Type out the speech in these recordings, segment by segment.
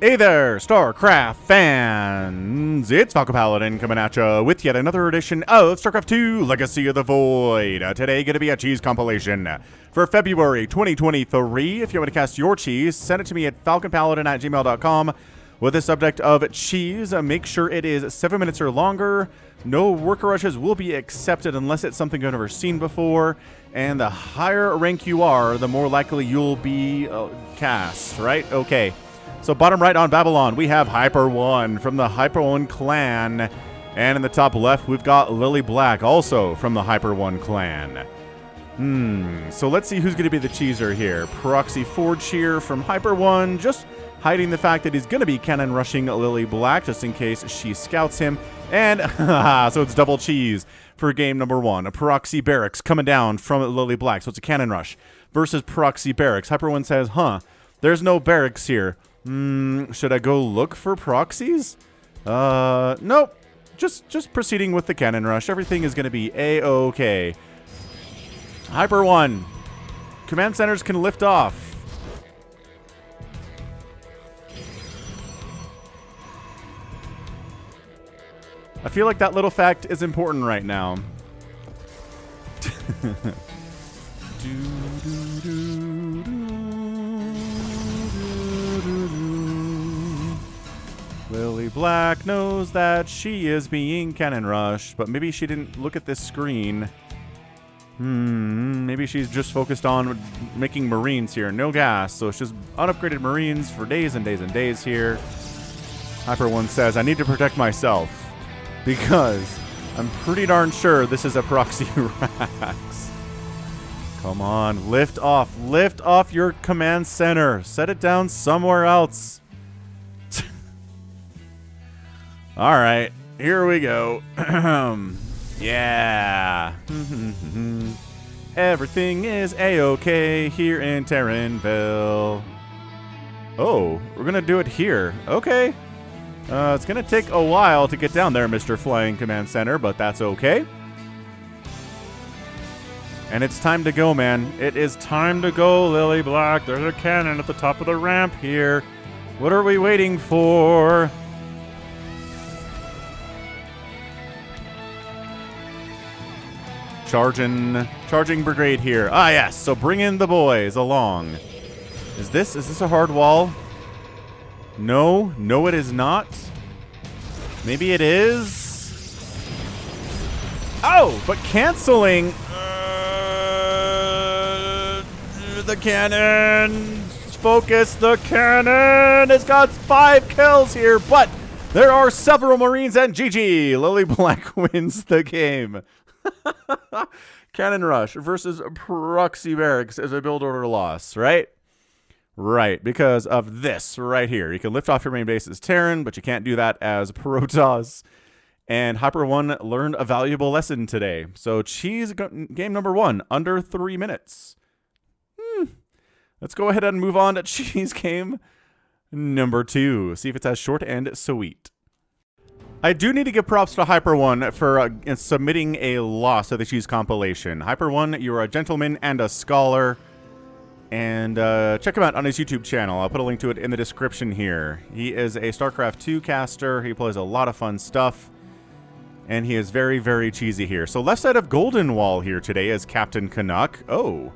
Hey there, StarCraft fans! It's Falconpaladin coming at you with yet another edition of StarCraft 2 Legacy of the Void. Today going to be a cheese compilation for February 2023. If you want to cast your cheese, send it to me at falconpaladin@gmail.com with the subject of cheese. Make sure it is 7 minutes or longer. No worker rushes will be accepted unless it's something you've never seen before. And the higher rank you are, the more likely you'll be cast, right? Okay. So bottom right on Babylon, we have HyperONE from the HyperONE clan. And in the top left, we've got LilyBlack, also from the HyperONE clan. So let's see who's going to be the cheeser here. Proxy Forge here from HyperONE, just hiding the fact that he's going to be cannon rushing LilyBlack, just in case she scouts him. And so it's double cheese for game number one. A Proxy Barracks coming down from LilyBlack, so it's a cannon rush versus Proxy Barracks. HyperONE says, there's no barracks here. Should I go look for proxies? Nope. Just proceeding with the cannon rush. Everything is going to be A-okay. HyperONE. Command centers can lift off. I feel like that little fact is important right now. LilyBlack knows that she is being cannon rushed, but maybe she didn't look at this screen. Maybe she's just focused on making Marines here. No gas, so it's just unupgraded Marines for days and days and days here. HyperONE says, I need to protect myself because I'm pretty darn sure this is a Proxy Rax. Come on, lift off your command center. Set it down somewhere else. All right, here we go. Yeah. Everything is A-okay here in Terranville. Oh, we're going to do it here. Okay. It's going to take a while to get down there, Mr. Flying Command Center, but that's okay. And it's time to go, man. It is time to go, LilyBlack. There's a cannon at the top of the ramp here. What are we waiting for? Charging brigade here. Ah, yes. So bring in the boys along. Is this a hard wall? No, it is not. Maybe it is. Oh, but canceling the cannon. Focus the cannon. It's got 5 kills here, but there are several Marines and GG. LilyBlack wins the game. Cannon rush versus Proxy Barracks as a build order loss, right? Right, because of this right here. You can lift off your main base as Terran, but you can't do that as Protoss. And HyperONE learned a valuable lesson today. So cheese game number 1, under 3 minutes. Let's go ahead and move on to cheese game number 2. See if it's as short and sweet. I do need to give props to HyperONE for submitting a loss to the cheese compilation. HyperONE, you're a gentleman and a scholar. And check him out on his YouTube channel. I'll put a link to it in the description here. He is a StarCraft 2 caster. He plays a lot of fun stuff. And he is very, very cheesy here. So left side of Golden Wall here today is Captain Canuck. Oh.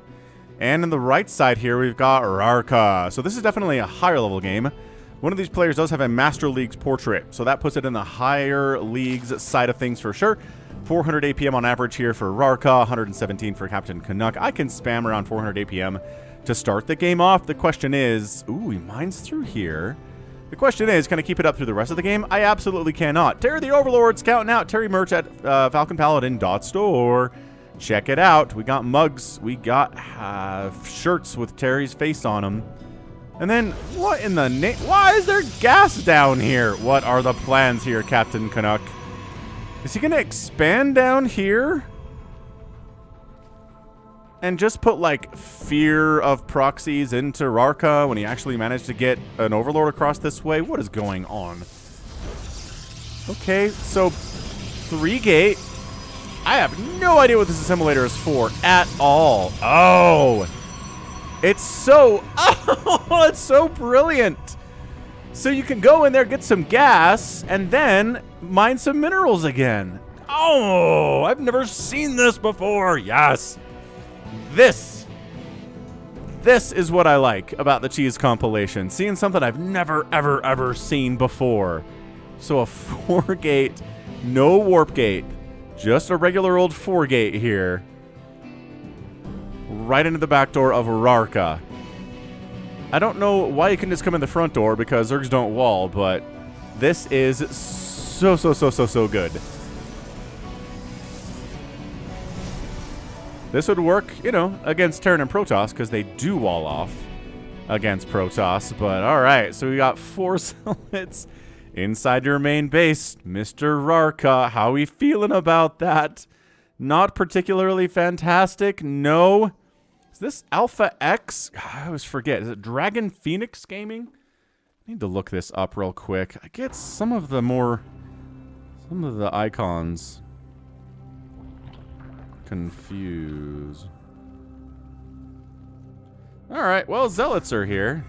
And on the right side here, we've got Rarka. So this is definitely a higher level game. One of these players does have a Master League's portrait. So that puts it in the higher leagues side of things for sure. 400 APM on average here for Rarka. 117 for Captain Canuck. I can spam around 400 APM to start the game off. The question is, ooh, he mines through here. The question is, can I keep it up through the rest of the game? I absolutely cannot. Terry the Overlord scouting out Terry merch at falconpaladin.store. Check it out. We got mugs. We got shirts with Terry's face on them. And then, what in the name? Why is there gas down here? What are the plans here, Captain Canuck? Is he going to expand down here? And just put, like, fear of proxies into Rarka when he actually managed to get an Overlord across this way? What is going on? Okay, so 3-gate. I have no idea what this assimilator is for at all. Oh, it's so, it's so brilliant. So you can go in there, get some gas, and then mine some minerals again. Oh, I've never seen this before. Yes. This is what I like about the Cheese compilation. Seeing something I've never, ever, ever seen before. So a 4-gate, no warp gate. Just a regular old 4-gate here. Right into the back door of Rarka. I don't know why you can just come in the front door because Zergs don't wall, but this is so good. This would work, you know, against Terran and Protoss because they do wall off against Protoss. But all right, so we got 4 Zealots inside your main base. Mr. Rarka, how are we feeling about that? Not particularly fantastic, no. Is this Alpha X? I always forget. Is it Dragon Phoenix Gaming? I need to look this up real quick. I get some of the icons confused. Alright, well, Zealots are here.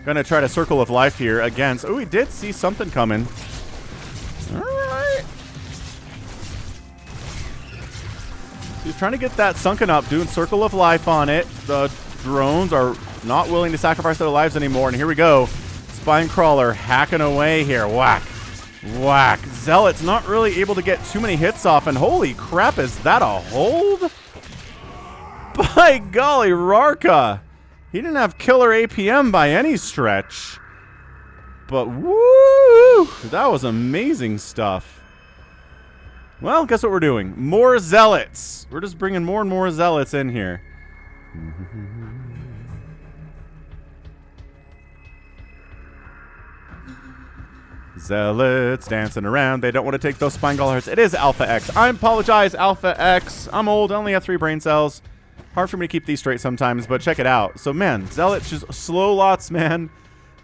Gonna try to Circle of Life here against... Oh, we did see something coming. Alright. He's trying to get that sunken up, doing Circle of Life on it. The drones are not willing to sacrifice their lives anymore. And here we go. Spine Crawler hacking away here. Whack. Whack. Zealot's not really able to get too many hits off. And holy crap, is that a hold? By golly, Rarka. He didn't have killer APM by any stretch. But woo! That was amazing stuff. Well, guess what we're doing? More Zealots. We're just bringing more and more Zealots in here. Zealots dancing around. They don't want to take those spine crawlers. It is Alpha X. I apologize, Alpha X. I'm old. I only have 3 brain cells. Hard for me to keep these straight sometimes, but check it out. So, man, Zealots just slow lots, man.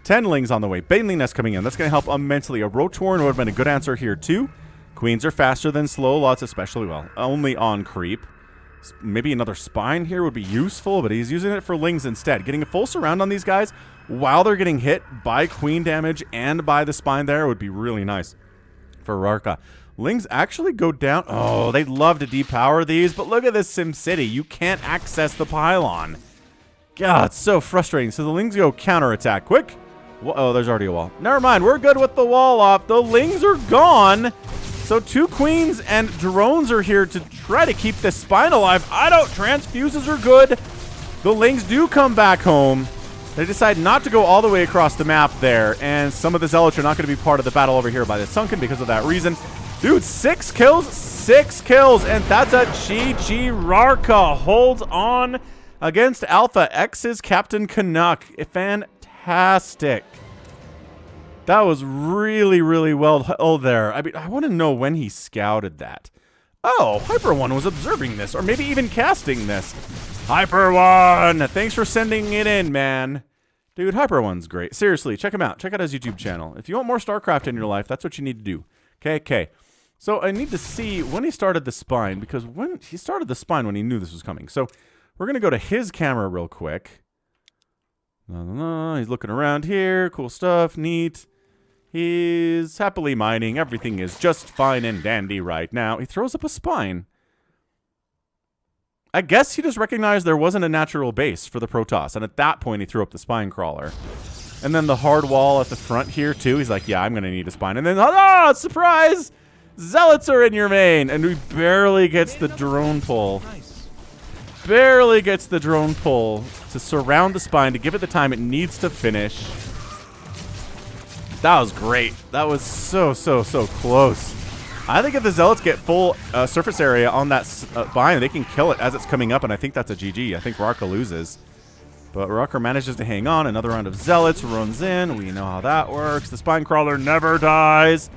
10 Lings on the way. Baneling Nest coming in. That's going to help immensely. A Rotorn would have been a good answer here, too. Queens are faster than slow lots, especially, well, only on creep. Maybe another spine here would be useful, but he's using it for Lings instead. Getting a full surround on these guys while they're getting hit by queen damage and by the spine there would be really nice for Rarka. Lings actually go down. Oh, they'd love to depower these, but look at this SimCity. You can't access the pylon. God, it's so frustrating. So the Lings go counterattack. Quick. Oh, there's already a wall. Never mind. We're good with the wall off. The Lings are gone. So 2 queens and drones are here to try to keep this spine alive. I don't. Transfuses are good. The Lings do come back home. They decide not to go all the way across the map there. And some of the Zealots are not going to be part of the battle over here by the Sunken because of that reason. Dude, 6 kills. 6 kills. And that's a GG. Rarka holds on against Alpha X's Captain Canuck. Fantastic. That was really, really well held there. I mean, I want to know when he scouted that. Oh, HyperONE was observing this, or maybe even casting this. HyperONE! Thanks for sending it in, man. Dude, HyperONE's great. Seriously, check him out. Check out his YouTube channel. If you want more StarCraft in your life, that's what you need to do. Okay. So I need to see when he started the spine, because when he started the spine when he knew this was coming. So we're going to go to his camera real quick. He's looking around here. Cool stuff. Neat. He's happily mining. Everything is just fine and dandy right now. He throws up a spine. I guess he just recognized there wasn't a natural base for the Protoss. And at that point, he threw up the spine crawler. And then the hard wall at the front here, too. He's like, yeah, I'm going to need a spine. And then, oh, surprise! Zealots are in your main. And he barely gets the drone pull. Barely gets the drone pull to surround the spine to give it the time it needs to finish. That was great. That was so close. I think if the Zealots get full surface area on that spine, they can kill it as it's coming up, and I think that's a GG. I think Rarka loses. But Rarka manages to hang on. Another round of Zealots runs in. We know how that works. The spine crawler never dies.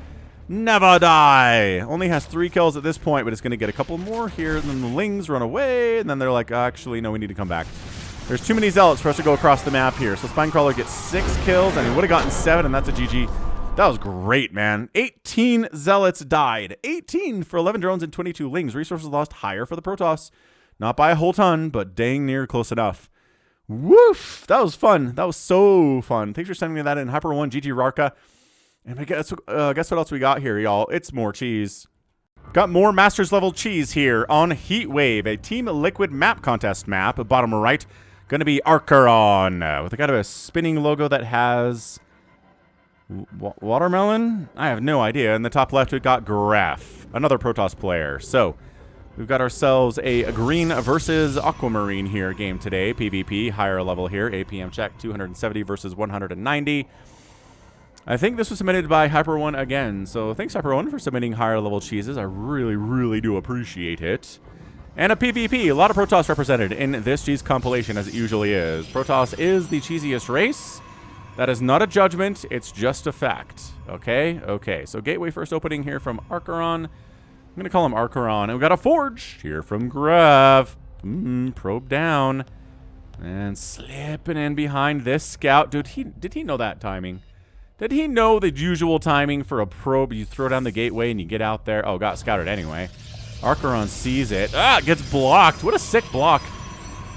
Never die. Only has 3 kills at this point, but it's going to get a couple more here. And then the Lings run away, and then they're like, actually, no, we need to come back. There's too many Zealots for us to go across the map here. So Spinecrawler gets 6 kills, and he would have gotten 7, and that's a GG. That was great, man. 18 Zealots died. 18 for 11 drones and 22 Lings. Resources lost higher for the Protoss. Not by a whole ton, but dang near close enough. Woof! That was fun. That was so fun. Thanks for sending me that in. HyperONE, GG Rarka. And guess what else we got here, y'all? It's more cheese. Got more Masters level cheese here on Heatwave, a Team Liquid map contest map. Bottom right, going to be HyperONE with a kind of a spinning logo that has watermelon. I have no idea. In the top left, we've got Graf, another Protoss player. So we've got ourselves a green versus aquamarine here game today. PvP, higher level here. APM check 270 versus 190. I think this was submitted by HyperONE again, so thanks HyperONE for submitting higher level cheeses. I really, really do appreciate it. And a PvP, a lot of Protoss represented in this cheese compilation, as it usually is. Protoss is the cheesiest race. That is not a judgment, it's just a fact. Okay? Okay, so gateway first opening here from HyperONE. I'm going to call him HyperONE. And we got a forge here from Graf. Probe down. And slipping in behind this scout. Dude, did he know that timing? Did he know the usual timing for a probe? You throw down the gateway and you get out there. Oh, got scouted anyway. HyperONE sees it. Gets blocked. What a sick block.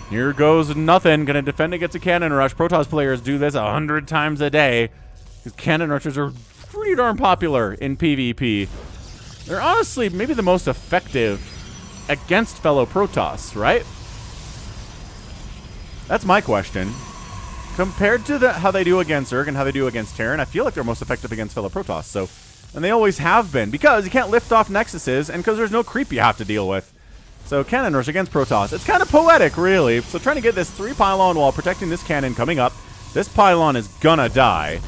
Here goes nothing. Gonna defend against a cannon rush. Protoss players do this 100 times a day. Because cannon rushers are pretty darn popular in PvP. They're honestly maybe the most effective against fellow Protoss, right? That's my question. Compared to how they do against Zerg and how they do against Terran, I feel like they're most effective against fellow Protoss. So, and they always have been, because you can't lift off Nexuses, and because there's no creep you have to deal with. So, cannon rush against Protoss. It's kind of poetic, really. So, trying to get this 3 pylon wall protecting this cannon coming up. This pylon is gonna die.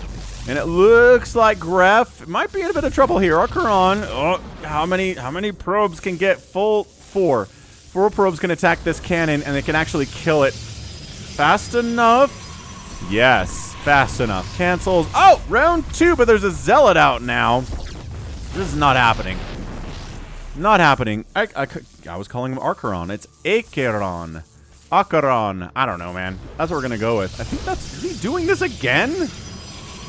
And it looks like Graf might be in a bit of trouble here. HyperONE, how many probes can get full? 4. 4 probes can attack this cannon, and they can actually kill it fast enough. Yes, fast enough. Cancels. Oh, round 2, but there's a zealot out now. This is not happening. Not happening. I was calling him HyperONE. It's HyperONE. HyperONE. I don't know, man. That's what we're going to go with. I think that's... Is he doing this again?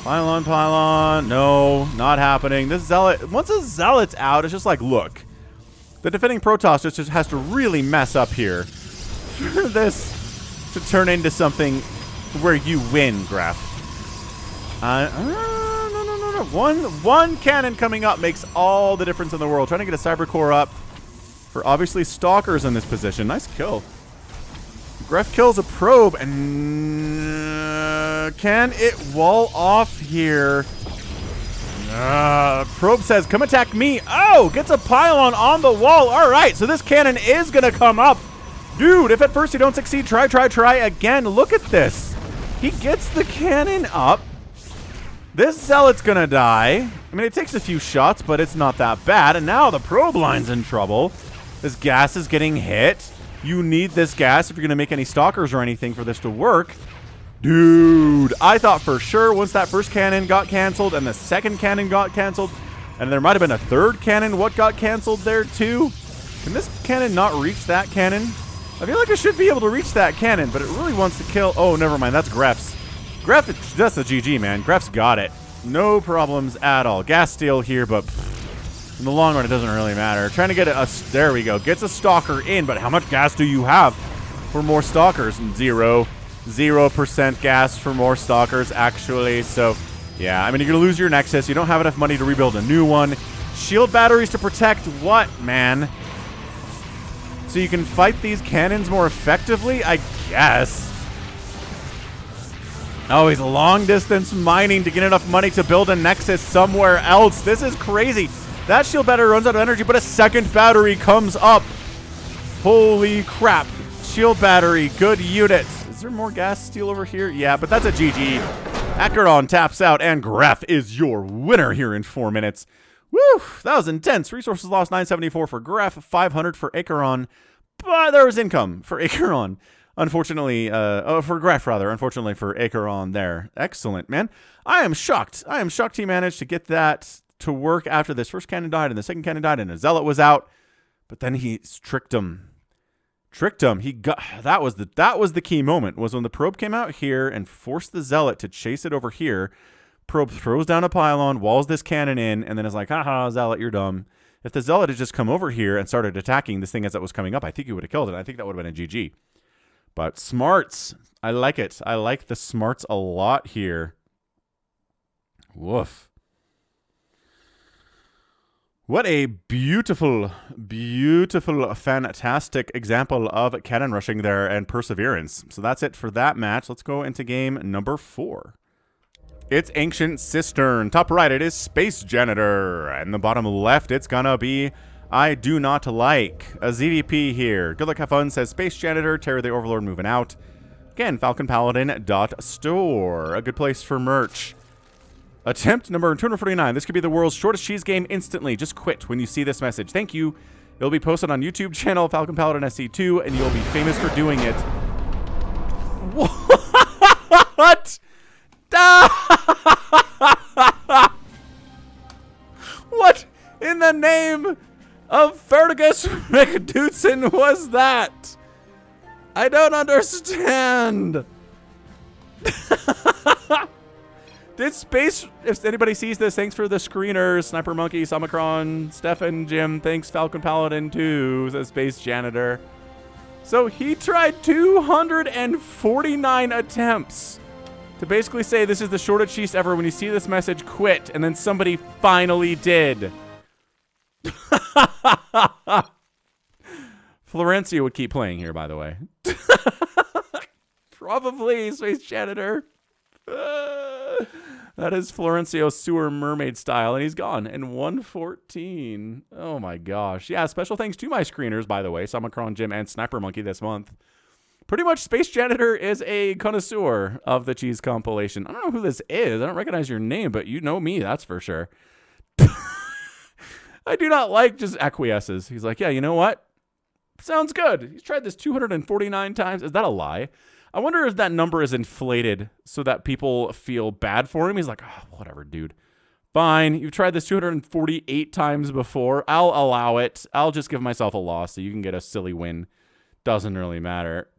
Pylon. No, not happening. This zealot... Once a zealot's out, it's just like, look. The defending Protoss just has to really mess up here for this to turn into something... where you win, Graf. No. One cannon coming up makes all the difference in the world. Trying to get a cyber core up for obviously stalkers in this position. Nice kill. Graf kills a probe, and can it wall off here? Probe says, come attack me. Oh, gets a pylon on the wall. All right, so this cannon is going to come up. Dude, if at first you don't succeed, try again. Look at this. He gets the cannon up. This zealot's gonna die. I mean, it takes a few shots, but it's not that bad. And now the probe line's in trouble. This gas is getting hit. You need this gas if you're gonna make any stalkers or anything for this to work. Dude, I thought for sure once that first cannon got canceled and the second cannon got canceled, and there might have been a third cannon, what got canceled there too? Can this cannon not reach that cannon? I feel like I should be able to reach that cannon, but it really wants to kill... Oh, never mind. That's Graf's. Graf, that's a GG, man. Graf's got it. No problems at all. Gas steal here, but in the long run, it doesn't really matter. Trying to get a... There we go. Gets a stalker in, but how much gas do you have for more stalkers? 0% gas for more stalkers, actually. So, yeah. I mean, you're going to lose your Nexus. You don't have enough money to rebuild a new one. Shield batteries to protect what, man? So you can fight these cannons more effectively, I guess. Oh, he's long distance mining to get enough money to build a Nexus somewhere else. This is crazy. That shield battery runs out of energy, but a second battery comes up. Holy crap. Shield battery, good unit. Is there more gas steal over here? Yeah, but that's a GG. HyperONE taps out, and Graf is your winner here in 4 minutes. Woo! That was intense. Resources lost 974 for Graf, 500 for HyperONE. But there was income for HyperONE. Unfortunately, for Graf rather. Unfortunately for HyperONE there. Excellent, man. I am shocked. I am shocked he managed to get that to work after this first cannon died and the second cannon died and a zealot was out. But then he tricked him. He got that was the key moment, was when the probe came out here and forced the zealot to chase it over here. Probe throws down a pylon, walls this cannon in, and then is like, haha, zealot, you're dumb. If the zealot had just come over here and started attacking this thing as it was coming up, I think he would have killed it. I think that would have been a GG. But smarts, I like it. I like the smarts a lot here. Woof. What a beautiful, beautiful, fantastic example of cannon rushing there and perseverance. So that's it for that match. Let's go into game number 4. It's Ancient Cistern. Top right, it is SpaceJanitor. And the bottom left, it's gonna be I Do Not Like. A ZVP here. Good luck, have fun, says SpaceJanitor. Terror the Overlord moving out. Again, falconpaladin.store. A good place for merch. Attempt number 249. This could be the world's shortest cheese game instantly. Just quit when you see this message. Thank you. It'll be posted on YouTube channel Falcon Paladin SC2, and you'll be famous for doing it. What? What in the name of Fergus McDudson was that? I don't understand. Did Space, if anybody sees this, thanks for the screeners. Sniper Monkey, Samacron, Stefan, Jim, thanks Falcon Paladin too, says SpaceJanitor. So he tried 249 attempts to basically say this is the shortest cheese ever. When you see this message, quit. And then somebody finally did. Florencio would keep playing here, by the way. Probably SpaceJanitor. That is Florencio's sewer mermaid style, and he's gone in 114. Oh my gosh. Yeah, special thanks to my screeners, by the way, Samacron, Jim, and Sniper Monkey this month. Pretty much SpaceJanitor is a connoisseur of the cheese compilation. I don't know who this is. I don't recognize your name, but you know me, that's for sure. I do not like just acquiesces. He's like, yeah, you know what? Sounds good. He's tried this 249 times. Is that a lie? I wonder if that number is inflated so that people feel bad for him. He's like, oh, whatever, dude. Fine. You've tried this 248 times before. I'll allow it. I'll just give myself a loss so you can get a silly win. Doesn't really matter.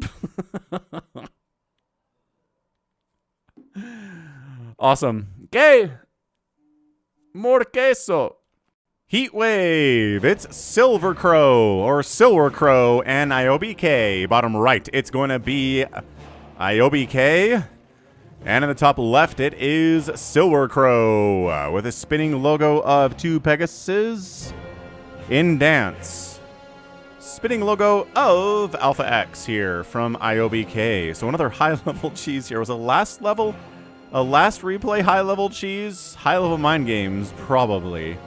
Awesome. Okay. More queso. Heatwave. It's Silver Crow or Silver Crow and IOBK. Bottom right, it's going to be IOBK. And in the top left, it is Silver Crow with a spinning logo of 2 Pegasus in dance. Spinning logo of Alpha X here from IOBK. So another high-level cheese here. Was a last replay high-level cheese? High-level mind games, probably.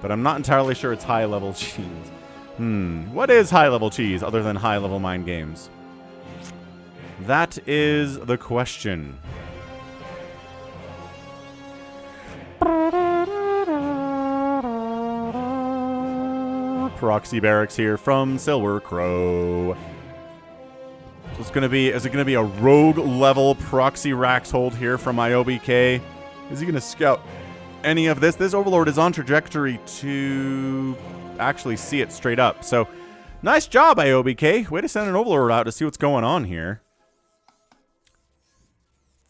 But I'm not entirely sure it's high-level cheese. What is high-level cheese other than high-level mind games? That is the question. Proxy barracks here from Silver Crow. So it's gonna be, is it gonna be a rogue level proxy racks hold here from IOBK? Is he gonna scout any of this? This Overlord is on trajectory to actually see it straight up. So nice job, IOBK. Way to send an Overlord out to see what's going on here.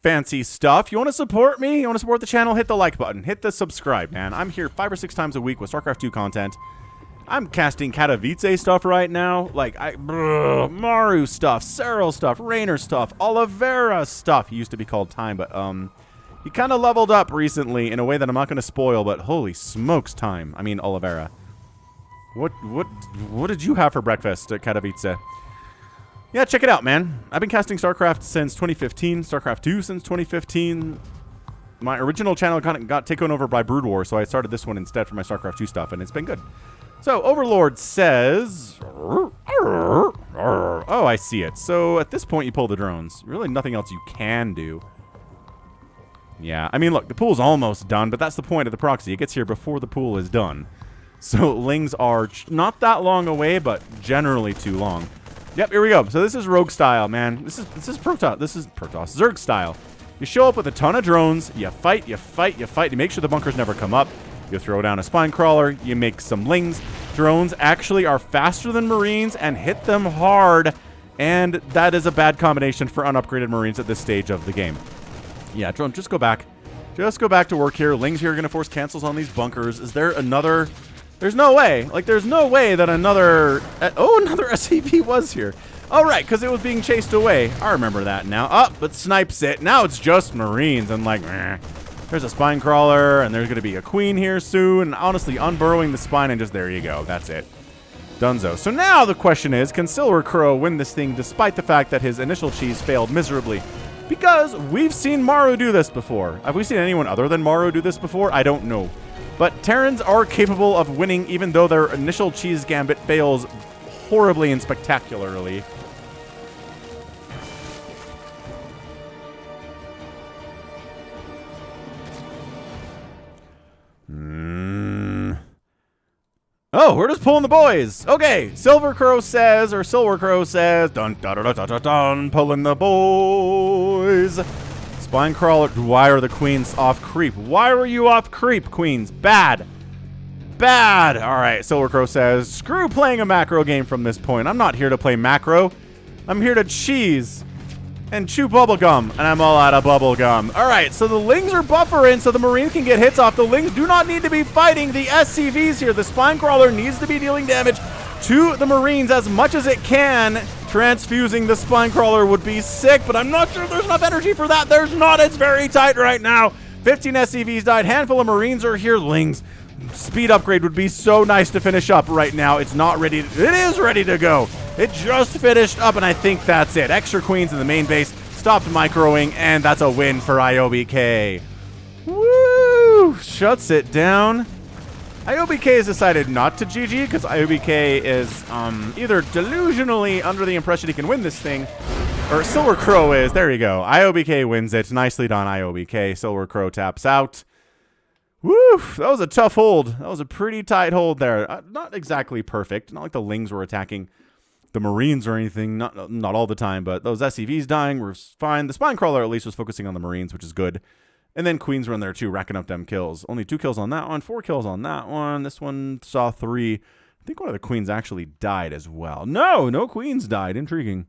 Fancy stuff. You want to support me? You want to support the channel? Hit the like button. Hit the subscribe, man. I'm here 5 or 6 times a week with StarCraft 2 content. I'm casting Katowice stuff right now. Like, Maru stuff, Cyril stuff, Raynor stuff, Olivera stuff. He used to be called Time, but, he kind of leveled up recently in a way that I'm not going to spoil, but holy smokes, Time. I mean, Olivera. What did you have for breakfast at Katowice? Yeah, check it out, man. I've been casting StarCraft since 2015, StarCraft 2 since 2015. My original channel got taken over by Brood War, so I started this one instead for my StarCraft 2 stuff, and it's been good. So, Overlord says... Oh, I see it. So, at this point, you pull the drones. Really nothing else you can do. Yeah, I mean, look, the pool's almost done, but that's the point of the proxy. It gets here before the pool is done. So, lings are not that long away, but generally too long. Yep, here we go. So this is Rogue style, man. This is Protoss. This is Protoss. Zerg style. You show up with a ton of drones. You fight, you fight, you fight. You make sure the bunkers never come up. You throw down a spine crawler. You make some lings. Drones actually are faster than Marines and hit them hard. And that is a bad combination for unupgraded Marines at this stage of the game. Yeah, drone, just go back. Just go back to work here. Lings here are going to force cancels on these bunkers. Is there another... There's no way. Like, there's no way that another... oh, another SCV was here. Oh, right, because it was being chased away. I remember that now. Oh, but snipes it. Now it's just Marines. And like, there's a spine crawler, and there's going to be a queen here soon. And honestly, unburrowing the spine, and just there you go. That's it. Dunzo. So now the question is, can Silver Crow win this thing despite the fact that his initial cheese failed miserably? Because we've seen Maru do this before. Have we seen anyone other than Maru do this before? I don't know. But Terrans are capable of winning even though their initial cheese gambit fails horribly and spectacularly. Oh, we're just pulling the boys. Okay, Silver Crow says, dun dun dun dun dun dun, pulling the boys. Spine crawler. Why are the queens off creep? Why were you off creep, queens? Bad. Bad. All right, Silver Crow says, screw playing a macro game from this point. I'm not here to play macro. I'm here to cheese and chew bubblegum, and I'm all out of bubblegum. All right, so the Lings are buffering so the Marines can get hits off. The Lings do not need to be fighting the SCVs here. The Spine Crawler needs to be dealing damage to the Marines as much as it can. Transfusing the Spine Crawler would be sick, but I'm not sure there's enough energy for that. There's not. It's very tight right now. 15 SCVs died. Handful of Marines are here. Lings. Speed upgrade would be so nice to finish up right now. It's not ready. It is ready to go. It just finished up, and I think that's it. Extra queens in the main base. Stopped microing, and that's a win for IOBK. Woo! Shuts it down. IOBK has decided not to GG because IOBK is either delusionally under the impression he can win this thing, or Silver Crow is. There you go. IOBK wins it. Nicely done, IOBK. Silver Crow taps out. Woo! That was a tough hold. That was a pretty tight hold there. Not exactly perfect. Not like the Lings were attacking the Marines or anything. Not all the time, but those SCVs dying were fine. The Spine Crawler at least was focusing on the Marines, which is good. And then Queens were in there too, racking up them kills. Only 2 kills on that one, 4 kills on that one. This one saw 3. I think one of the Queens actually died as well. No Queens died. Intriguing.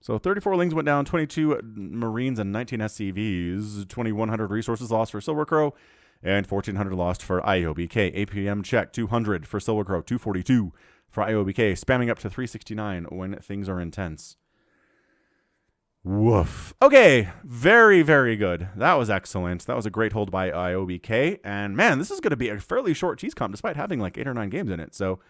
So 34 Lings went down, 22 Marines and 19 SCVs. 2,100 resources lost for Silver Crow. And 1,400 lost for IOBK. APM check 200 for Silver Crow, 242 for IOBK. Spamming up to 369 when things are intense. Woof. Okay, very, very good. That was excellent. That was a great hold by IOBK. And man, this is going to be a fairly short cheese comp despite having like 8 or 9 games in it. So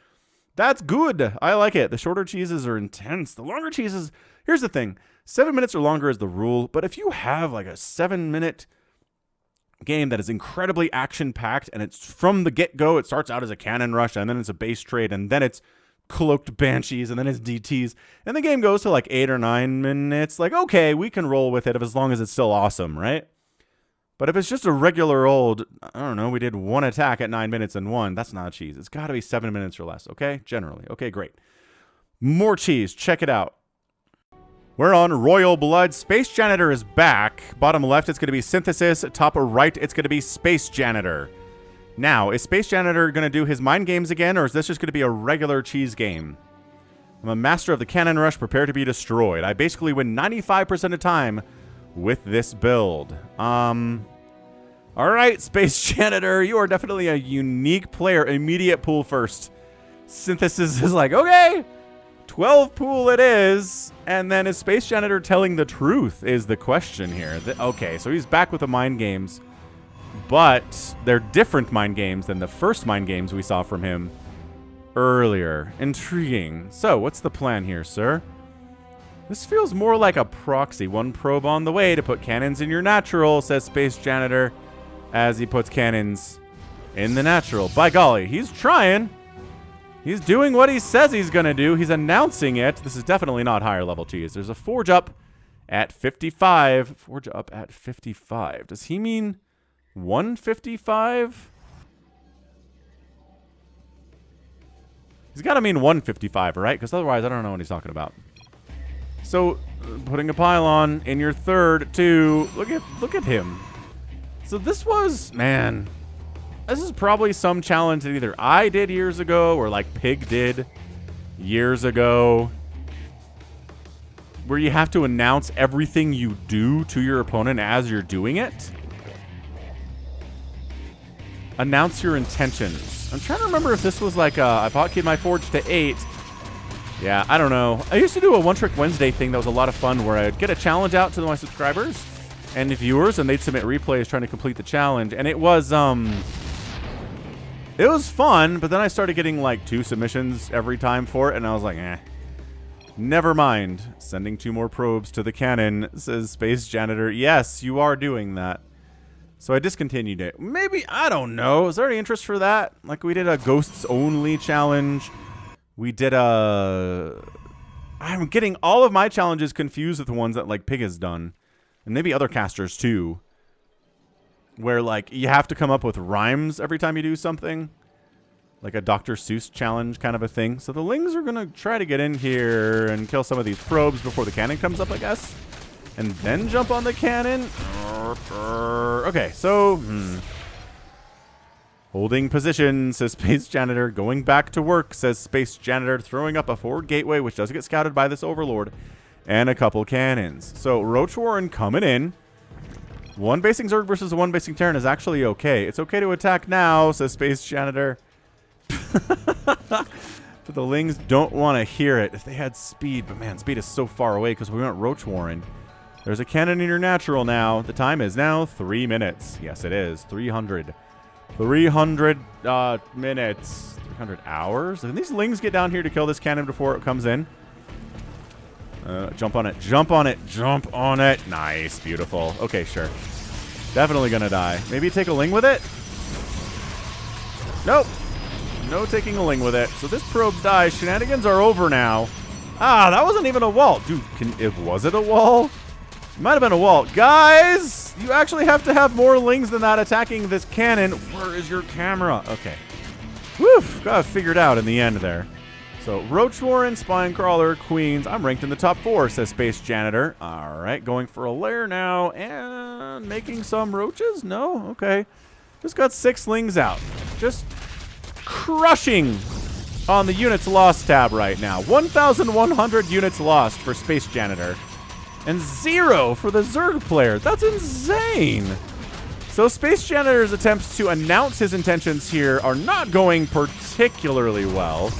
that's good. I like it. The shorter cheeses are intense. The longer cheeses, here's the thing. 7 minutes or longer is the rule. But if you have like a 7-minute game that is incredibly action-packed, and it's from the get-go, it starts out as a cannon rush, and then it's a base trade, and then it's cloaked banshees, and then it's DTs, and the game goes to like 8 or 9 minutes. Like, okay, we can roll with it as long as it's still awesome, right? But if it's just a regular old, I don't know, we did 1 attack at 9 minutes and 1, that's not cheese. It's got to be 7 minutes or less, okay? Generally. Okay, great. More cheese. Check it out. We're on Royal Blood. SpaceJanitor is back. Bottom left, it's going to be Synthesis. Top right, it's going to be SpaceJanitor. Now, is SpaceJanitor going to do his mind games again, or is this just going to be a regular cheese game? I'm a master of the cannon rush, prepare to be destroyed. I basically win 95% of the time with this build. All right, SpaceJanitor, you are definitely a unique player. Immediate pool first. Synthesis is like, okay, 12 pool it is. And then is SpaceJanitor telling the truth is the question here. Okay, so he's back with the mind games. But they're different mind games than the first mind games we saw from him earlier. Intriguing. So, what's the plan here, sir? This feels more like a proxy. 1 probe on the way to put cannons in your natural, says SpaceJanitor, as he puts cannons in the natural. By golly, he's trying. He's doing what he says he's going to do. He's announcing it. This is definitely not higher level cheese. There's a forge up at 55. Forge up at 55. Does he mean 155? He's got to mean 155, right? Because otherwise I don't know what he's talking about. So, putting a pylon in your third, too. Look at him. So this was, man, this is probably some challenge that either I did years ago or like Pig did years ago, where you have to announce everything you do to your opponent as you're doing it. Announce your intentions. I'm trying to remember if this was like I hotkeyed my forge to 8, Yeah, I don't know. I used to do a One Trick Wednesday thing that was a lot of fun where I'd get a challenge out to my subscribers and viewers, and they'd submit replays trying to complete the challenge. And it was fun, but then I started getting like 2 submissions every time for it, and I was like, never mind. Sending 2 more probes to the cannon, says SpaceJanitor. Yes, you are doing that. So I discontinued it. Maybe, I don't know. Is there any interest for that? Like, we did a ghosts only challenge. We did a... I'm getting all of my challenges confused with the ones that, like, Pig has done. And maybe other casters, too. Where, like, you have to come up with rhymes every time you do something. Like a Dr. Seuss challenge kind of a thing. So the Lings are going to try to get in here and kill some of these probes before the cannon comes up, I guess. And then jump on the cannon. Okay, so... Holding position, says SpaceJanitor. Going back to work, says SpaceJanitor. Throwing up a forward gateway, which does get scouted by this Overlord. And a couple cannons. So, Roach Warren coming in. 1 basing Zerg versus 1 basing Terran is actually okay. It's okay to attack now, says SpaceJanitor. But the Lings don't want to hear it. If they had speed, but man, speed is so far away because we went Roach Warren. There's a cannon in your natural now. The time is now 3 minutes. Yes, it is. 300 minutes. 300 hours. And these Lings get down here to kill this cannon before it comes in. Jump on it. Jump on it. Jump on it. Nice. Beautiful. Okay, sure. Definitely gonna die. Maybe take a Ling with it? Nope. No taking a Ling with it. So this probe dies. Shenanigans are over now. Ah, that wasn't even a wall. Dude, was it a wall? It might have been a wall. Guys, you actually have to have more Lings than that attacking this cannon. Where is your camera? Okay. Woof. Got it figured out in the end there. So, Roach Warren, Spine Crawler, Queens. I'm ranked in the top 4, says SpaceJanitor. All right, going for a lair now and making some roaches? No? Okay. Just got 6 Lings out. Just crushing on the units lost tab right now. 1,100 units lost for SpaceJanitor. And 0 for the Zerg player. That's insane. So SpaceJanitor's attempts to announce his intentions here are not going particularly well.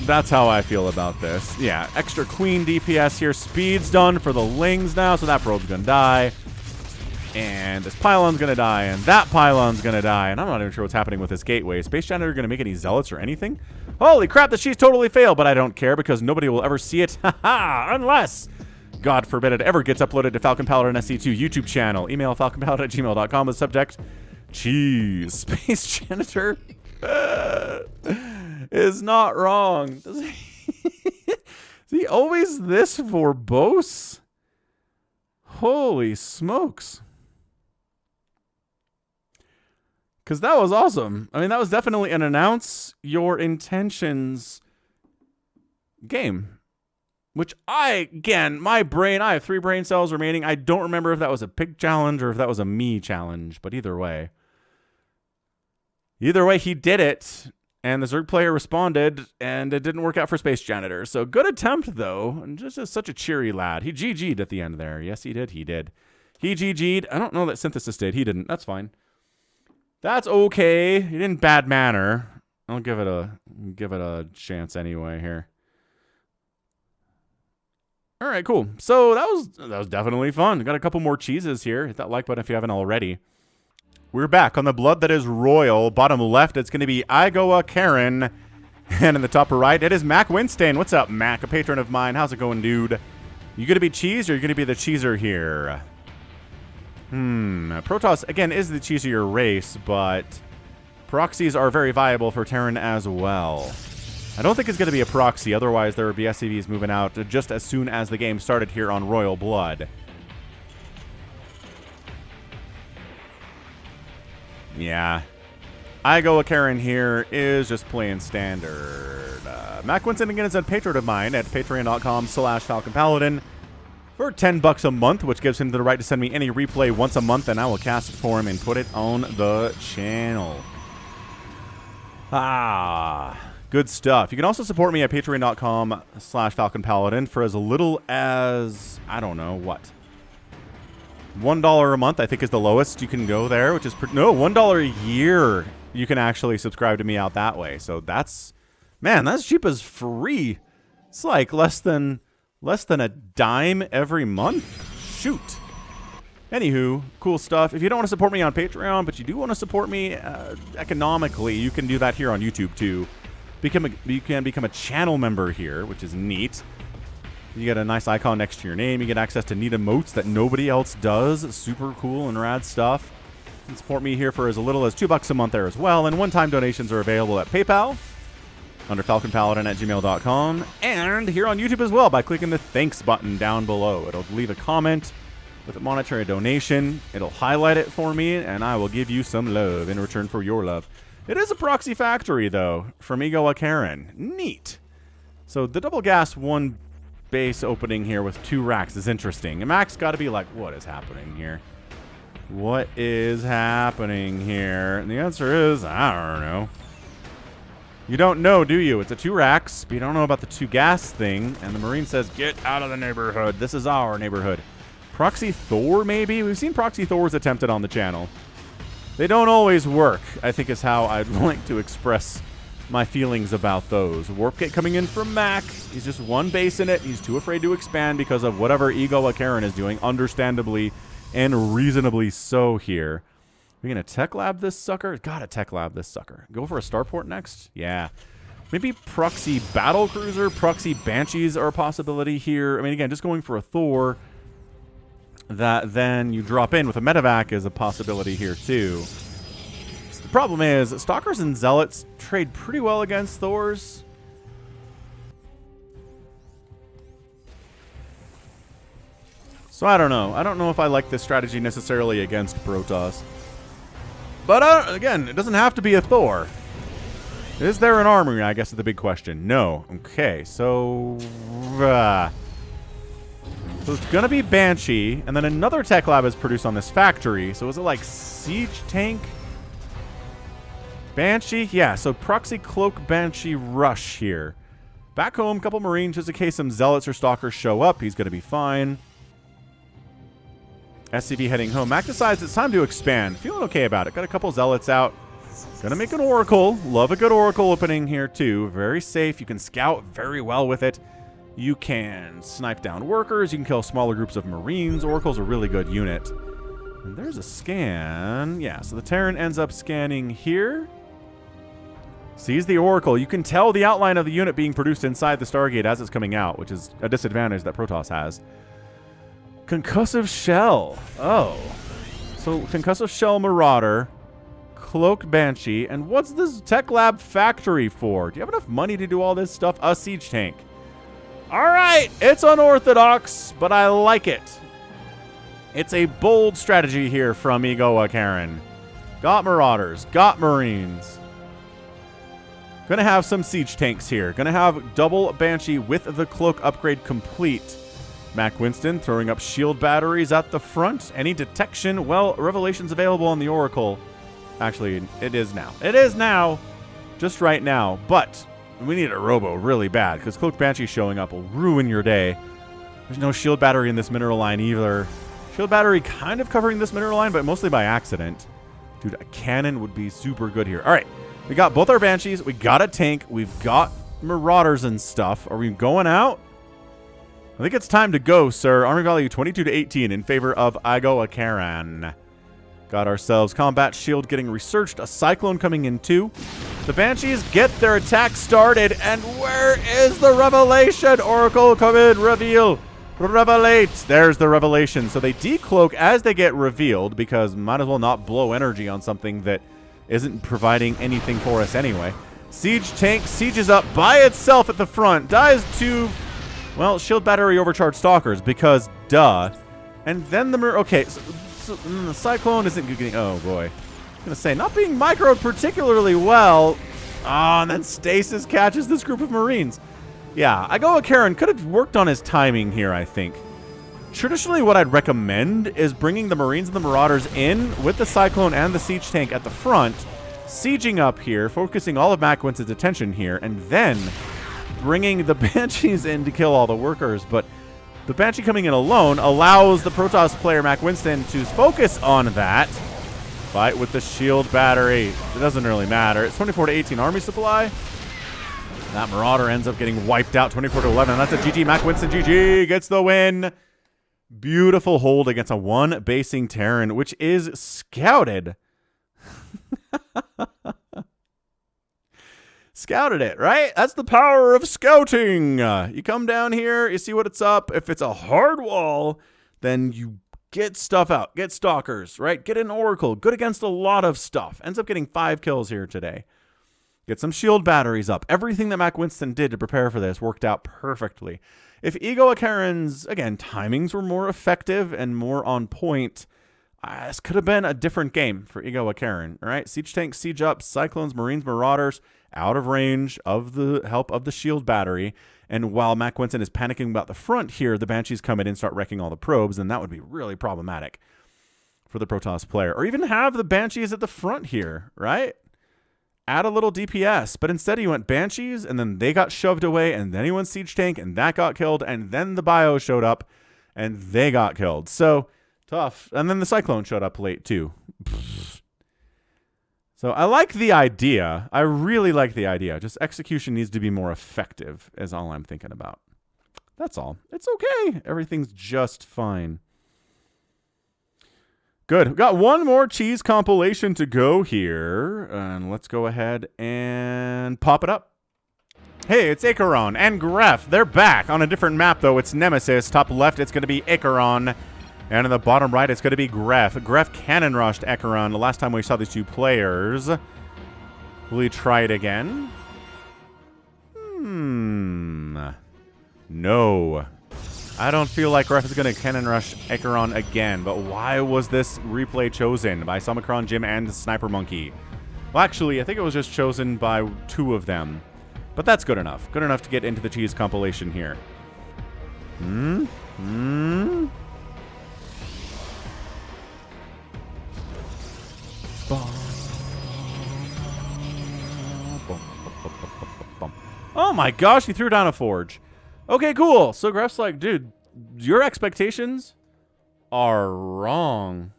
That's how I feel about this. Yeah, extra Queen DPS here. Speed's done for the Lings now, so that probe's gonna die. And this pylon's gonna die, and that pylon's gonna die. And I'm not even sure what's happening with this gateway. Is SpaceJanitor gonna make any zealots or anything? Holy crap, that she's totally failed, but I don't care because nobody will ever see it. Haha, unless, God forbid, it ever gets uploaded to Falcon Paladin SC2 YouTube channel. Email falconpaladin@gmail.com with subject cheese. SpaceJanitor is not wrong. Does he always this verbose? Holy smokes. Because that was awesome. I mean, that was definitely an announce your intentions game. Which again, my brain, I have 3 brain cells remaining. I don't remember if that was a pig challenge or if that was a me challenge. But either way. Either way, he did it. And the Zerg player responded, and it didn't work out for SpaceJanitor. So good attempt, though. And just such a cheery lad. He GG'd at the end there. Yes, he did. He did. He GG'd. I don't know that Synthesis did. He didn't. That's fine. That's okay. He didn't bad manner. I'll give it a chance anyway here. All right, cool. So that was definitely fun. Got a couple more cheeses here. Hit that like button if you haven't already. We're back on the blood that is royal. Bottom left, it's going to be Igoa Karen. And in the top right, it is MackWinston. What's up, Mac? A patron of mine. How's it going, dude? You going to be cheese or you going to be the cheeser here? Protoss, again, is the cheesier race, but proxies are very viable for Terran as well. I don't think it's going to be a proxy. Otherwise, there would be SCVs moving out just as soon as the game started here on Royal Blood. Yeah. Igoa Karen here is just playing standard. MackWinston again is a patron of mine at patreon.com/FalconPaladin for $10 a month, which gives him the right to send me any replay once a month, and I will cast it for him and put it on the channel. Good stuff. You can also support me at patreon.com/FalconPaladin for as little as, I don't know, what? $1 a month, I think, is the lowest you can go there, which is no, $1 a year. You can actually subscribe to me out that way. So that's Man, that's cheap as free. It's like less than a dime every month. Shoot. Anywho, cool stuff. If you don't want to support me on Patreon, but you do want to support me economically, you can do that here on YouTube too. You can become a channel member here, which is neat. You get a nice icon next to your name. You get access to neat emotes that nobody else does. Super cool and rad stuff. You can support me here for as little as $2 a month there as well. And one-time donations are available at PayPal under falconpaladin@gmail.com, and here on YouTube as well by clicking the thanks button down below. It'll leave a comment with a monetary donation. It'll highlight it for me, and I will give you some love in return for your love. It is a proxy factory, though, from Ego Karen. Neat. So the double gas one base opening here with 2 racks is interesting. And Mac's got to be like, what is happening here? What is happening here? And the answer is, I don't know. You don't know, do you? It's a 2 racks, but you don't know about the 2 gas thing. And the Marine says, get out of the neighborhood. This is our neighborhood. Proxy Thor, maybe? We've seen Proxy Thors attempted on the channel. They don't always work, I think is how I'd like to express my feelings about those. Warp Kit coming in from Mac. He's just 1 base in it. He's too afraid to expand because of whatever Ego Karen is doing, understandably and reasonably so here. We're going to tech lab this sucker? Gotta tech lab this sucker. Go for a starport next? Yeah. Maybe proxy battle cruiser, proxy banshees are a possibility here. I mean, again, just going for a Thor that then you drop in with a medevac is a possibility here too. So the problem is stalkers and zealots trade pretty well against Thors. So I don't know. I don't know if I like this strategy necessarily against Protoss. But, again, it doesn't have to be a Thor. Is there an armory, I guess, is the big question. No. Okay, so... so it's going to be Banshee, and then another tech lab is produced on this factory. So is it like Siege Tank? Banshee? Yeah, so Proxy Cloak Banshee Rush here. Back home, couple Marines, just in case some Zealots or Stalkers show up. He's going to be fine. SCV heading home. Mac decides it's time to expand. Feeling okay about it. Got a couple Zealots out. Gonna make an Oracle. Love a good Oracle opening here too. Very safe. You can scout very well with it. You can snipe down workers. You can kill smaller groups of Marines. Oracle's a really good unit. And there's a scan. Yeah, so the Terran ends up scanning here. Sees the Oracle. You can tell the outline of the unit being produced inside the Stargate as it's coming out, which is a disadvantage that Protoss has. Concussive Shell. Oh. So Concussive Shell Marauder, Cloaked Banshee, and what's this Tech Lab factory for? Do you have enough money to do all this stuff? A Siege Tank. All right. It's unorthodox, but I like it. It's a bold strategy here from Ego Karen. Got Marauders. Got Marines. Gonna have some Siege Tanks here. Gonna have double Banshee with the Cloak upgrade complete. MackWinston throwing up shield batteries at the front. Any detection? Well, Revelation's available on the Oracle. Actually, it is now. It is now. Just right now. But we need a robo really bad because Cloak Banshee showing up will ruin your day. There's no shield battery in this mineral line either. Shield battery kind of covering this mineral line, but mostly by accident. Dude, a cannon would be super good here. All right. We got both our Banshees. We got a tank. We've got Marauders and stuff. Are we going out? I think it's time to go, sir. Army value 22 to 18 in favor of Ego Karen. Got ourselves combat shield getting researched. A cyclone coming in too. The Banshees get their attack started. And where is the revelation? Oracle, come in, reveal. Revelate. There's the revelation. So they decloak as they get revealed because might as well not blow energy on something that isn't providing anything for us anyway. Siege Tank sieges up by itself at the front. Dies to... well, shield battery overcharged stalkers because duh. And then the okay, so the cyclone isn't getting. Oh boy, I'm gonna say not being microed particularly well. Ah, and then Stasis catches this group of Marines. Yeah, Ego Karen could have worked on his timing here. I think. Traditionally, what I'd recommend is bringing the Marines and the Marauders in with the cyclone and the siege tank at the front, sieging up here, focusing all of MackWinston's attention here, and then bringing the Banshees in to kill all the workers. But the Banshee coming in alone allows the Protoss player MackWinston to focus on that. Fight with the shield battery. It doesn't really matter. It's 24 to 18 army supply. That Marauder ends up getting wiped out 24-11. That's a GG. MackWinston GG gets the win. Beautiful hold against a one basing Terran, which is scouted. Scouted it, right? That's the power of scouting. You come down here, you see what it's up. If it's a hard wall, then you get stuff out. Get stalkers, right? Get an Oracle. Good against a lot of stuff. Ends up getting 5 kills here today. Get some shield batteries up. Everything that MackWinston did to prepare for this worked out perfectly. If Ego Akaran's, again, timings were more effective and more on point, this could have been a different game for Ego Akaran, right? Siege tanks, siege up, Cyclones, Marines, Marauders, out of range of the help of the shield battery. And while MackWinston is panicking about the front here, the Banshees come in and start wrecking all the probes, and that would be really problematic for the Protoss player. Or even have the Banshees at the front here, right? Add a little DPS, but instead he went Banshees, and then they got shoved away, and then he went Siege Tank, and that got killed, and then the Bio showed up, and they got killed. So, tough. And then the Cyclone showed up late, too. So, I like the idea. I really like the idea. Just execution needs to be more effective, is all I'm thinking about. That's all. It's okay. Everything's just fine. Good. We've got one more cheese compilation to go here. And let's go ahead and pop it up. Hey, it's HyperONE and Gref. They're back on a different map, though. It's Nemesis. Top left, it's going to be HyperONE. And in the bottom right, it's going to be Gref. Gref cannon rushed HyperONE the last time we saw these two players. Will we try it again? No. I don't feel like Gref is going to cannon rush HyperONE again, but why was this replay chosen by Summicron, Jim, and Sniper Monkey? Well, actually, I think it was just chosen by 2 of them. But that's good enough. Good enough to get into the cheese compilation here. Oh my gosh, he threw down a forge. Okay, cool. So Gref's like, dude, your expectations are wrong.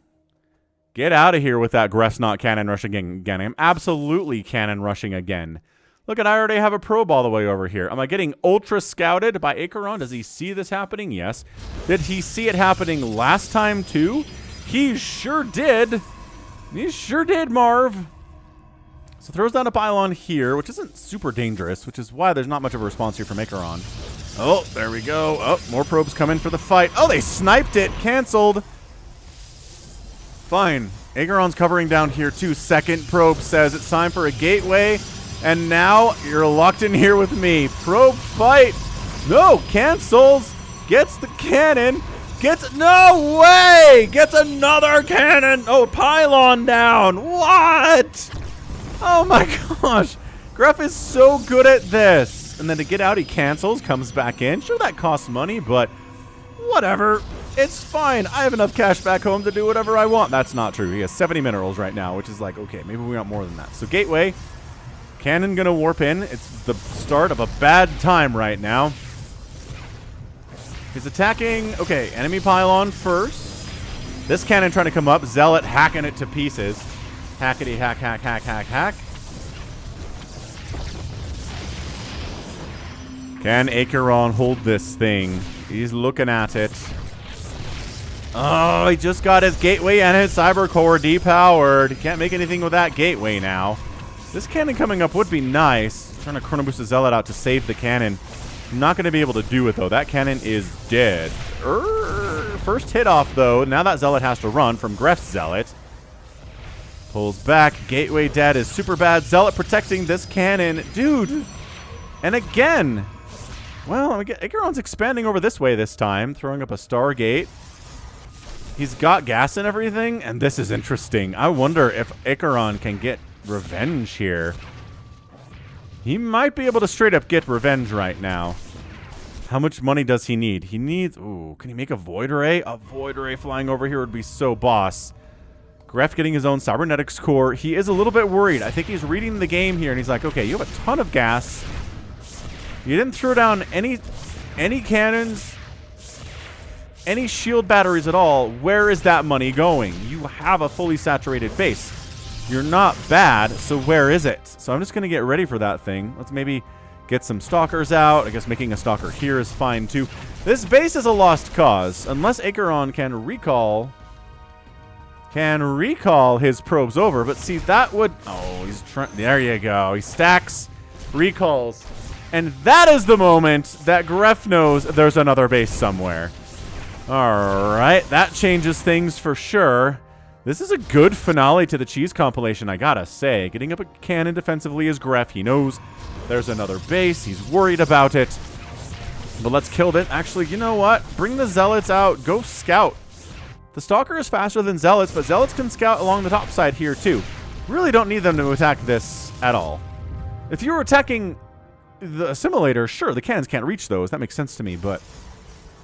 Get out of here with that. Gref's not cannon rushing again. I'm absolutely cannon rushing again. Look at, I already have a probe all the way over here. Am I getting ultra scouted by HyperONE? Does he see this happening? Yes. Did he see it happening last time too? He sure did. He sure did, Marv. So throws down a pylon here, which isn't super dangerous, which is why there's not much of a response here from HyperONE. Oh, there we go. Oh, more probes come in for the fight. Oh, they sniped it. Canceled. Fine. HyperONE's covering down here too. Second probe says it's time for a gateway. And now you're locked in here with me. Probe fight. No, cancels. Gets the cannon. Gets, no way. Gets another cannon. Oh, pylon down. What? Oh my gosh. Gref is so good at this. And then to get out, he cancels, comes back in. Sure, that costs money, but whatever. It's fine. I have enough cash back home to do whatever I want. That's not true. He has 70 minerals right now, which is like, okay, maybe we want more than that. So gateway. Cannon gonna warp in. It's the start of a bad time right now. He's attacking. Okay, enemy pylon first. This cannon trying to come up. Zealot hacking it to pieces. Hackety hack, hack, hack, hack, hack. Can HyperONE hold this thing? He's looking at it. Oh, he just got his gateway and his cyber core depowered. He can't make anything with that gateway now. This cannon coming up would be nice. Trying to chrono boost the Zealot out to save the cannon. Not going to be able to do it, though. That cannon is dead. First hit off, though. Now that Zealot has to run from Gref's Zealot. Pulls back. Gateway dead is super bad. Zealot protecting this cannon. Dude. And again. Well, HyperONE's expanding over this way this time. Throwing up a Stargate. He's got gas and everything. And this is interesting. I wonder if HyperONE can get revenge here. He might be able to straight up get revenge right now. How much money does he need? He needs... Ooh, can he make a Void Ray? A Void Ray flying over here would be so boss. Gref getting his own Cybernetics core. He is a little bit worried. I think he's reading the game here, and he's like, okay, you have a ton of gas. You didn't throw down any cannons, any shield batteries at all. Where is that money going? You have a fully saturated base. You're not bad, so where is it? So I'm just going to get ready for that thing. Let's maybe Get some stalkers out. I guess making a stalker here is fine too. This base is a lost cause unless HyperONE can recall his probes over. But see, that would... Oh, he's trying... There you go. He stacks, recalls. And that is the moment that Gref knows there's another base somewhere. All right. That changes things for sure. This is a good finale to the Cheese compilation, I gotta say. Getting up a cannon defensively is Gref. He knows there's another base. He's worried about it. But let's kill it. Actually, you know what? Bring the Zealots out. Go scout. The Stalker is faster than Zealots, but Zealots can scout along the top side here, too. Really don't need them to attack this at all. If you were attacking the Assimilator, sure, the cannons can't reach those. That makes sense to me, but...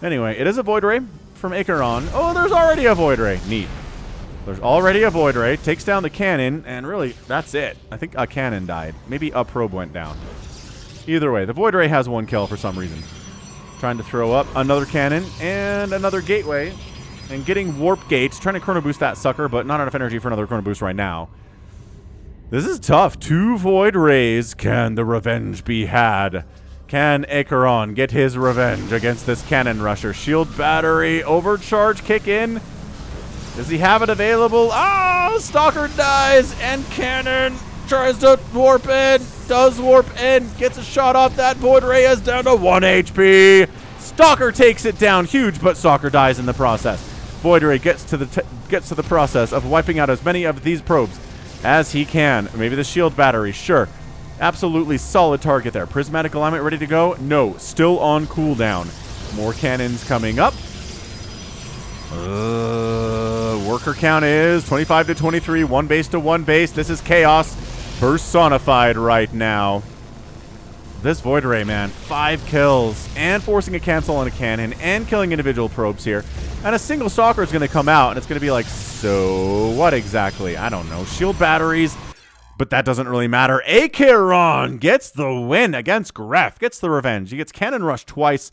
Anyway, it is a Void Ray from HyperONE. Oh, there's already a Void Ray. Neat. There's already a Void Ray. Takes down the cannon, and really, that's it. I think a cannon died. Maybe a probe went down. Either way, the Void Ray has one kill for some reason. Trying to throw up another cannon and another gateway. And getting warp gates. Trying to chrono boost that sucker, but not enough energy for another chrono boost right now. This is tough. 2 Void Rays. Can the revenge be had? Can HyperONE get his revenge against this cannon rusher? Shield battery, overcharge kick in. Does he have it available? Ah, Stalker dies, and cannon tries to warp in. Does warp in, gets a shot off. That Void Ray is down to 1 HP. Stalker takes it down, huge, but Stalker dies in the process. Void Ray gets to the process of wiping out as many of these probes as he can. Maybe the shield battery, sure. Absolutely solid target there. Prismatic alignment ready to go? No, still on cooldown. More cannons coming up. Worker count is 25 to 23, 1 base to 1 base. This is chaos personified right now. This Void Ray, man, 5 kills and forcing a cancel on a cannon and killing individual probes here. And a single Stalker is going to come out, and it's going to be like, so what exactly? I don't know. Shield batteries, but that doesn't really matter. HyperONE gets the win against Gref, gets the revenge. He gets cannon rush twice.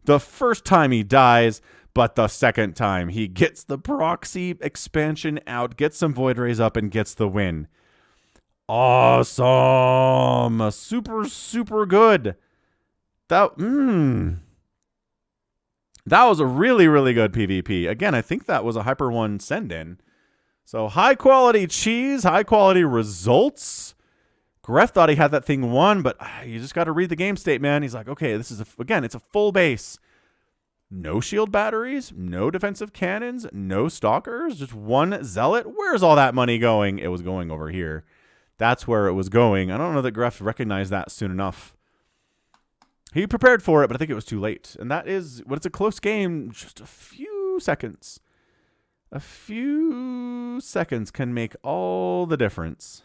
The first time he dies, but the second time he gets the proxy expansion out, gets some Void Rays up, and gets the win. Awesome. Super, super good. That was a really, really good PvP. Again, I think that was a HyperONE send-in. So high quality cheese, high quality results. Gref thought he had that thing won, but you just got to read the game state, man. He's like, okay, this is, again, it's a full base. No shield batteries, no defensive cannons, no stalkers, just 1 zealot. Where's all that money going? It was going over here. That's where it was going. I don't know that Gref recognized that soon enough. He prepared for it, but I think it was too late. And that is, when it's a close game, just a few seconds. A few seconds can make all the difference.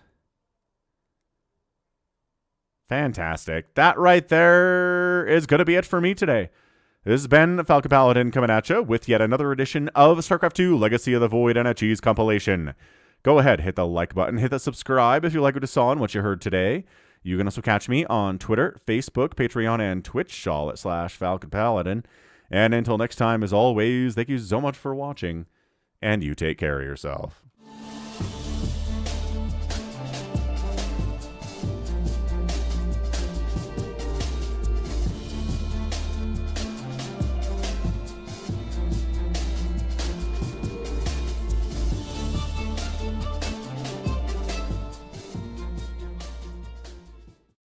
Fantastic. That right there is going to be it for me today. This has been Falcon Paladin coming at you with yet another edition of StarCraft 2 Legacy of the Void and a Cheese compilation. Go ahead, hit the like button, hit the subscribe if you like what you saw and what you heard today. You can also catch me on Twitter, Facebook, Patreon, and Twitch, all at /Falcon Paladin. And until next time, as always, thank you so much for watching, and you take care of yourself.